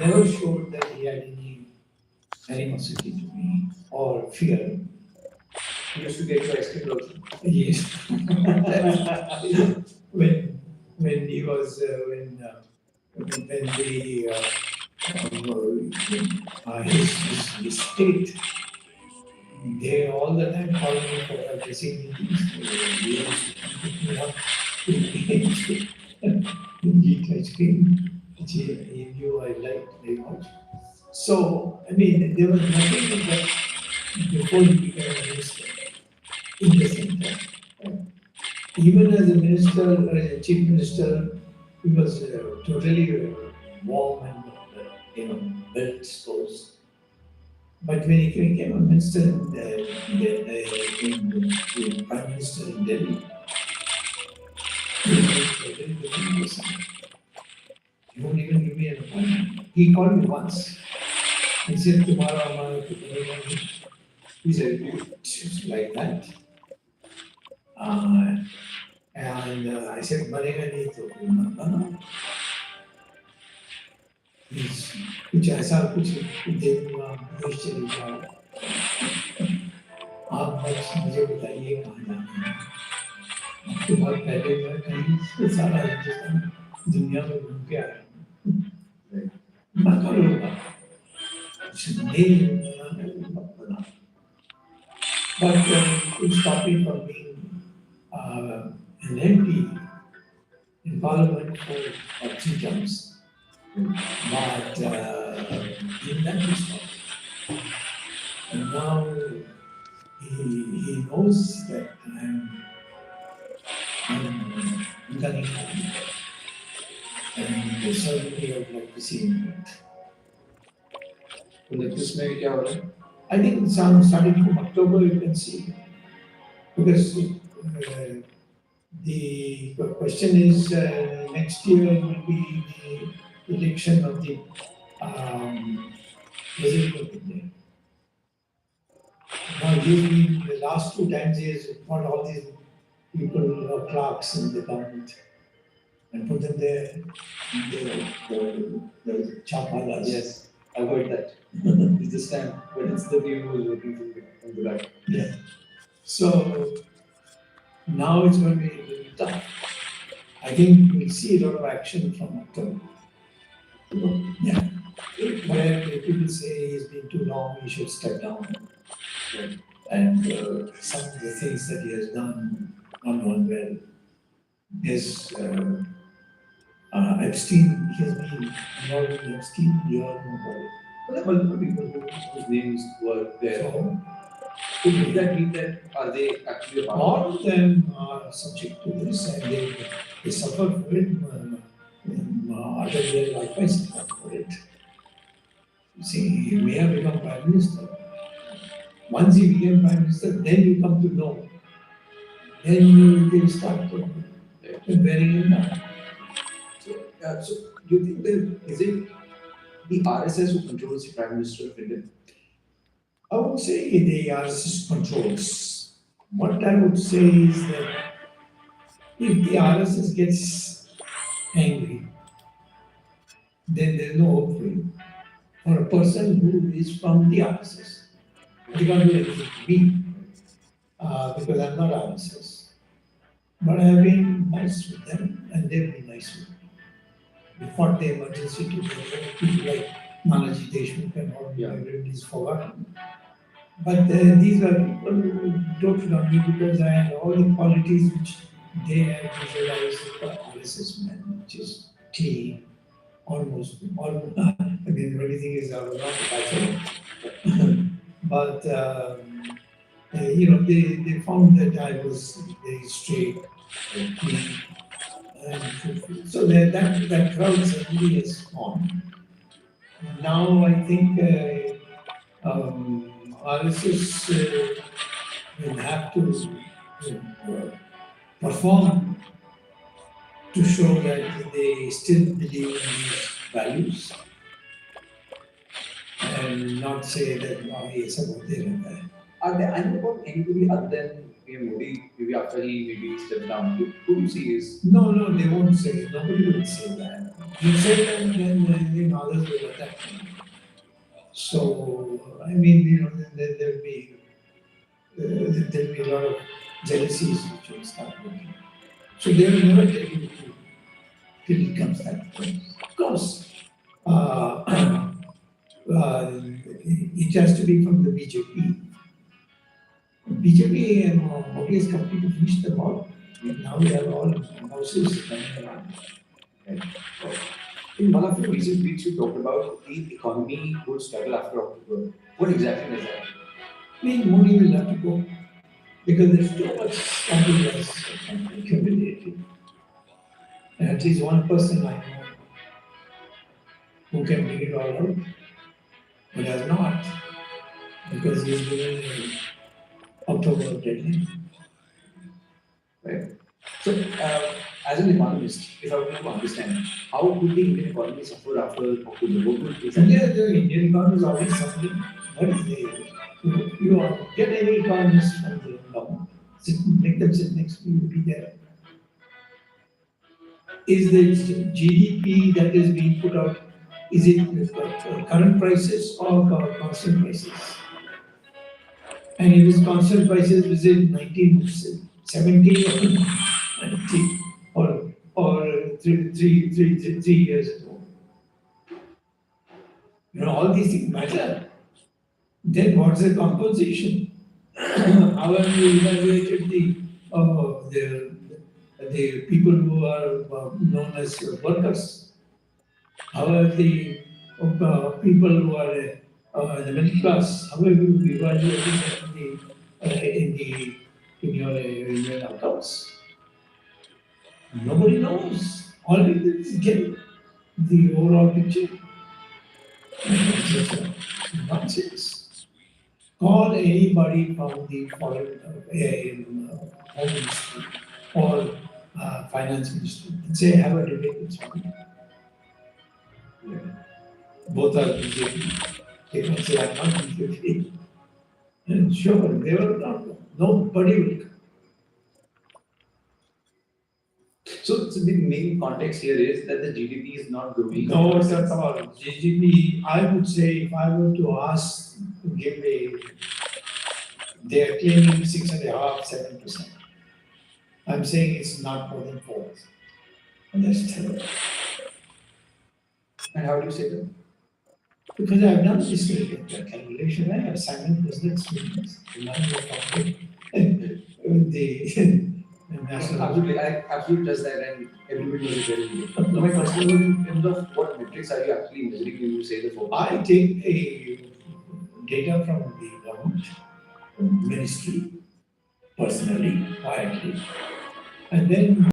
never showed that he had any animosity to me or fear. He used to get your ice cream also. Yes. when he was when his state, they all the time called me for addressing meetings. He used to pick me up to eat ice cream, which he knew I liked very much. So, I mean, there was nothing that before he became a minister in the center. Even as a minister, as a chief minister, he was totally warm and well disposed. But when he became a minister in Prime Minister in Delhi, he was totally different person. He won't even give me an appointment. He called me once. He said, tomorrow, he said, it's like that. And I said, मरेगा नहीं तो फिर मत बनाओ. कुछ ऐसा कुछ दे दूंगा, देश चले जाओ. आप बस मुझे बताइए कहाँ जाना है. आपके बहुत पहले मैं कहीं सारा हिंदुस्तान दुनिया में घूम के आया हूँ. मैं करूँगा. नहीं मत बनाओ. But it stopped me from being an MP in Parliament for 3 terms. But in that respect, and now he knows that I'm gunning for him. And certainly I would like to see him. I think starting from October you can see. Because the question is next year will be the election of the President of India. Now usually the last 2 times he has got all these people, clerks in the government, and put them there, the chapalas. Yes, I've heard that. It's this time, but it's the view who is working from the back. Yeah. So now it's going to be a little tough. I think we'll see a lot of action from October. Yeah. Where people say he's been too long, he should step down. And some of the things that he has done not gone well. Yes, Epstein, he has been involved in Epstein, you all know about it. But there are multiple people whose names were there. So, Does that mean that are they actually a part all of them are subject to this and they suffer for it. Other likewise suffer for it. You see, he may have become Prime Minister. Once he became Prime Minister, then you come to know. Then you will start bearing him down. So do you think that is it the RSS who controls the Prime Minister of India? I would say the RSS controls. What I would say is that if the RSS gets angry, then there is no hope for him. For a person who is from the RSS, they can't do anything to me because I'm not RSS. But I have been nice with them and they've been nice with me. We fought the emergency together, people like Nanaji Deshmukh and all, everybody's forgotten. But these were people who doted on me because I had all the qualities which they had visualized for RSS men, which is clean, almost, I mean, everything is out of the But, they found that I was very straight, clean, and truthful. So that crowd certainly has gone. Now I think RSS will have to perform to show that they still believe in these values and not say that ये सब होते रहता है. Are there, I know about anybody other than Modi, maybe after he maybe stepped down, who do you see is No, they won't say. Nobody will say that. You say that, then others will attack him. So, I mean, then there'll be a lot of jealousies which will start working. So they will never tell you the truth till it comes that point. Of course, it has to be from the BJP. BJP and Modi has completely finished them all. And now they are all houses running around. right? In one of your recent tweets, you talked about the economy would struggle after October. What exactly does that mean? I mean, Modi will have to go because there's too much compromise accumulated. And at least one person I know who can bring it all out, but has not because he's given an October deadline. Right. So, as an economist, if I were to understand, how would the Indian economy suffer after October? What would be India, the Indian economy is always suffering. What is the you get any economist from the government, make them sit next to you, be there. Is the GDP that is being put out, is it current prices or constant prices? And if it's constant prices, is it 1970 or 90 or 3 years ago? All these things matter. Then what's the compensation? How have you evaluated the people who are known as workers? How are the people who are the middle class? How have you evaluated them in your accounts? Nobody knows. All we do is get the overall picture. It's just nonsense. Call anybody from the foreign home ministry or finance ministry and say, have a debate with someone. Both are BJP. They can say, I'm not BJP. And sure, they will not. Nobody will come. So the main context here is that the GDP is not growing. No, it's not about GDP. I would say if I were to ask, give they are claiming 6.5%, 7%. I'm saying it's not more than 4%. And that's terrible. And how do you say that? Because I've done this calculation, I have Simon Business Students, the national. Absolutely, I absolutely does that, and everybody is very good. My question was in terms of what metrics are you actually measuring when you say the 4%? I take data from the government ministry personally, quietly, and then